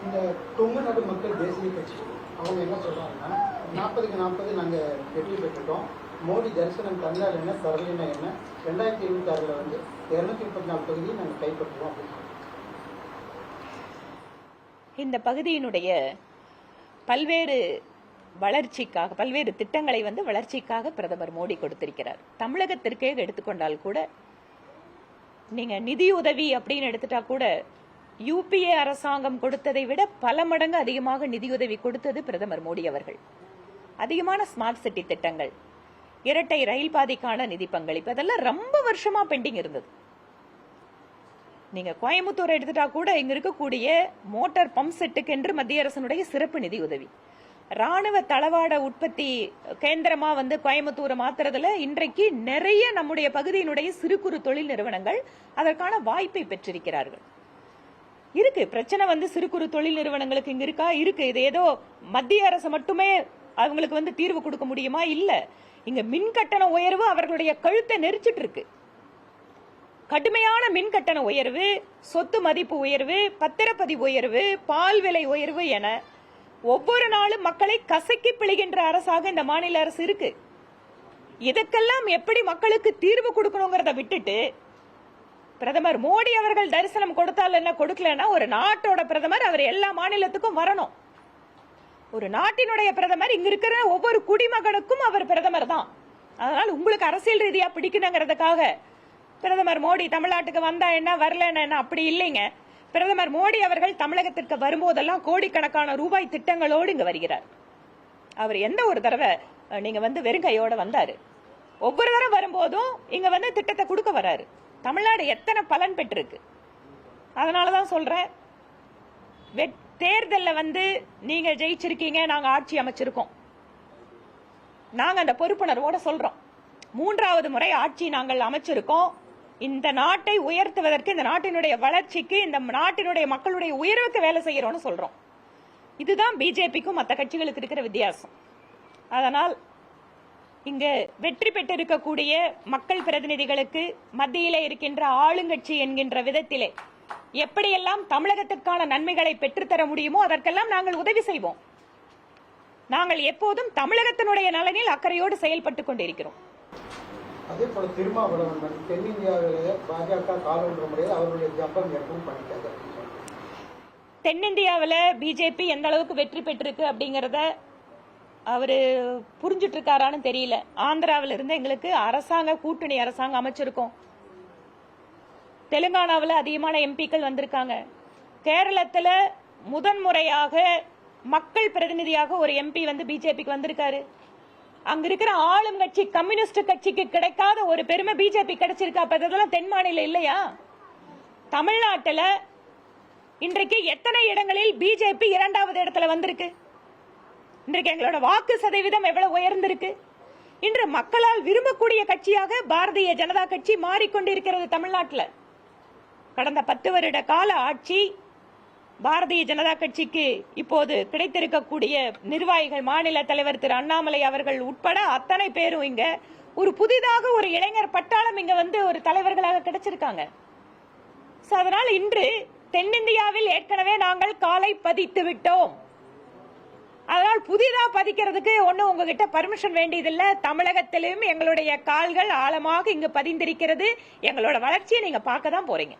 இந்த கொங்கு நாடு மக்கள் தேசிய கட்சி அவங்க என்ன சொல்றாங்கன்னா 40க்கு 40 நாங்க வெற்றி பெற்றுட்டோம். மோடி தரிசனம் தந்தால் என்ன தரலைன்னா என்ன 2026 வந்து 234 தொகுதியை நாங்கள் கைப்பற்றுவோம் அப்படின்னு. இந்த பகுதியினுடைய பல்வேறு வளர்ச்சிக்காக பல்வேறு திட்டங்களை வளர்ச்சிக்காக பிரதமர் மோடி கொடுத்திருக்கிறார். தமிழகத்திற்கே எடுத்துக்கொண்டால் கூட நீங்க நிதியுதவி அப்படின்னு எடுத்துட்டா கூட யூபிஏ அரசாங்கம் கொடுத்ததை விட பல மடங்கு அதிகமாக நிதியுதவி கொடுத்தது பிரதமர் மோடி அவர்கள். அதிகமான ஸ்மார்ட் சிட்டி திட்டங்கள், இரட்டை ரயில் பாதைக்கான நிதி பங்களிப்பு, அதெல்லாம் ரொம்ப வருஷமா பெண்டிங் இருந்தது. நீங்க கோயம்புத்தூர் எடுத்துட்டா கூட இங்க இருக்கக்கூடிய மோட்டார் பம்ப் செட்டுக்கு என்று மத்திய அரசினுடைய சிறப்பு நிதி உதவி, ராணுவ தளவாட உற்பத்தி கேந்திரமா கோயம்புத்தூரை மாத்துறதுல இன்றைக்கு நிறைய நம்முடைய பகுதியினுடைய சிறு குறு தொழில் நிறுவனங்கள் அதற்கான வாய்ப்பை பெற்றிருக்கிறார்கள். இருக்கு பிரச்சனை சிறு குறு தொழில் நிறுவனங்களுக்கு இங்க இருக்கா? இருக்கு. இது ஏதோ மத்திய அரசு மட்டுமே அவங்களுக்கு தீர்வு கொடுக்க முடியுமா? இல்ல. இங்க மின் கட்டண உயர்வு அவர்களுடைய கழுத்தை நெரிச்சிட்டு இருக்கு. கடுமையான மின் கட்டண உயர்வு, சொத்து மதிப்பு உயர்வு, பத்திரப்பதிவு உயர்வு, பால் விலை உயர்வு என ஒவ்வொரு நாளும் மக்களை கசக்கி பிழிகின்ற அரசாக இந்த மாநில அரசு இருக்கு. இதுக்கெல்லாம் எப்படி மக்களுக்கு தீர்வு கொடுக்கணுங்கிறத விட்டுட்டு பிரதமர் மோடி அவர்கள் தரிசனம் கொடுத்தால் என்ன, கொடுக்கலன்னா ஒரு நாட்டோட பிரதமர் அவர் எல்லா மாநிலத்துக்கும் வரணும். ஒரு நாட்டினுடைய பிரதமர் இங்க இருக்கிற ஒவ்வொரு குடிமகனுக்கும் அவர் பிரதமர் தான். அதனால உங்களுக்கு அரசியல் ரீதியா பிடிக்கணுங்கிறதுக்காக பிரதமர் மோடி தமிழ்நாட்டுக்கு வந்தா என்ன, வரல என்ன, அப்படி இல்லைங்க. பிரதமர் மோடி அவர்கள் தமிழகத்திற்கு வரும்போதெல்லாம் கோடிக்கணக்கான ரூபாய் திட்டங்களோடு இங்க வருகிறார். அவர் எந்த ஒரு தடவை நீங்க வெறுங்கையோட வந்தாரு? ஒவ்வொரு தடவை வரும்போதும் இங்க திட்டத்தை கொடுக்க வராரு. தமிழ்நாடு எத்தனை பலன் பெற்றிருக்கு. அதனாலதான் சொல்றேன், தேர்தல்ல நீங்க ஜெயிச்சிருக்கீங்க, நாங்க ஆட்சி அமைச்சிருக்கோம். நாங்க அந்த பொறுப்புணர்வோட சொல்றோம், 3வது முறை ஆட்சி நாங்கள் அமைச்சிருக்கோம். இந்த நாட்டை உயர்த்துவதற்கு, இந்த நாட்டினுடைய வளர்ச்சிக்கு, இந்த நாட்டினுடைய மக்களுடைய உயர்வுக்கு வேலை செய்யறோம்னு சொல்றோம். இதுதான் பிஜேபிக்கும் மற்ற கட்சிகளுக்கு இருக்கிற வித்தியாசம். அதனால் இங்க வெற்றி பெற்றிருக்கக்கூடிய மக்கள் பிரதிநிதிகளுக்கு மத்தியிலே இருக்கின்ற ஆளுங்கட்சி என்கின்ற விதத்திலே எப்படியெல்லாம் தமிழகத்திற்கான நன்மைகளை பெற்றுத்தர முடியுமோ அதற்கெல்லாம் நாங்கள் உதவி செய்வோம். நாங்கள் எப்போதும் தமிழகத்தினுடைய நலனில் அக்கறையோடு செயல்பட்டுக் கொண்டிருக்கிறோம். அதே போல திருமாவளவன் தென்னிந்தியாவிலே பாஜக காலொன்ற முறையில் அவருடைய ஜப்பம் எப்பவும் பண்ணிட்டாங்க. தென்னிந்தியாவில் பிஜேபி எந்த அளவுக்கு வெற்றி பெற்றிருக்கு அப்படிங்கறத அவரு புரிஞ்சுட்டு இருக்காரான்னு தெரியல. ஆந்திராவில இருந்து எங்களுக்கு கூட்டணி அரசாங்கம் அமைச்சிருக்கோம். தெலுங்கானாவில் அதிகமான எம்பிக்கள் வந்திருக்காங்க. கேரளத்தில் முதன்முறையாக மக்கள் பிரதிநிதியாக ஒரு எம்பி பிஜேபிக்கு வந்திருக்காரு. அங்க இருக்கிற ஆளும் கட்சி கம்யூனிஸ்ட் கட்சிக்கு கிடைக்காத ஒரு பெருமை பிஜேபி கிடைச்சிருக்கா? அப்ப இதெல்லாம் தென் மாநில இல்லையா? தமிழ்நாட்டில் இன்றைக்கு எத்தனை இடங்களில் பிஜேபி 2வது இடத்துல வந்திருக்கு? இன்றைக்கு எங்களோட வாக்கு சதவீதம் எவ்வளவு உயர்ந்திருக்கு? இன்று மக்களால் விரும்பக்கூடிய கட்சியாக பாரதிய ஜனதா கட்சி மாறிக்கொண்டிருக்கிறது தமிழ்நாட்டில். கடந்த 10 வருட கால ஆட்சி பாரதிய ஜனதா கட்சிக்கு இப்போது கிடைத்திருக்கக்கூடிய நிர்வாகிகள், மாநில தலைவர் திரு அண்ணாமலை அவர்கள் உட்பட அத்தனை பேரும் இங்க ஒரு புதிதாக ஒரு இளைஞர் பட்டாளம் இங்க ஒரு தலைவர்களாக கிடைச்சிருக்காங்க. அதனால் இன்று தென்னிந்தியாவில் ஏற்கனவே நாங்கள் காலை பதித்து விட்டோம். அதனால் புதிதா பதிக்கிறதுக்கு ஒன்னும் உங்ககிட்ட பர்மிஷன் வேண்டியதில்லை. தமிழகத்திலும் எங்களுடைய கால்கள் ஆழமாக இங்கு பதிந்திருக்கிறது. எங்களோட வளர்ச்சியை நீங்க பார்க்க தான் போறீங்க.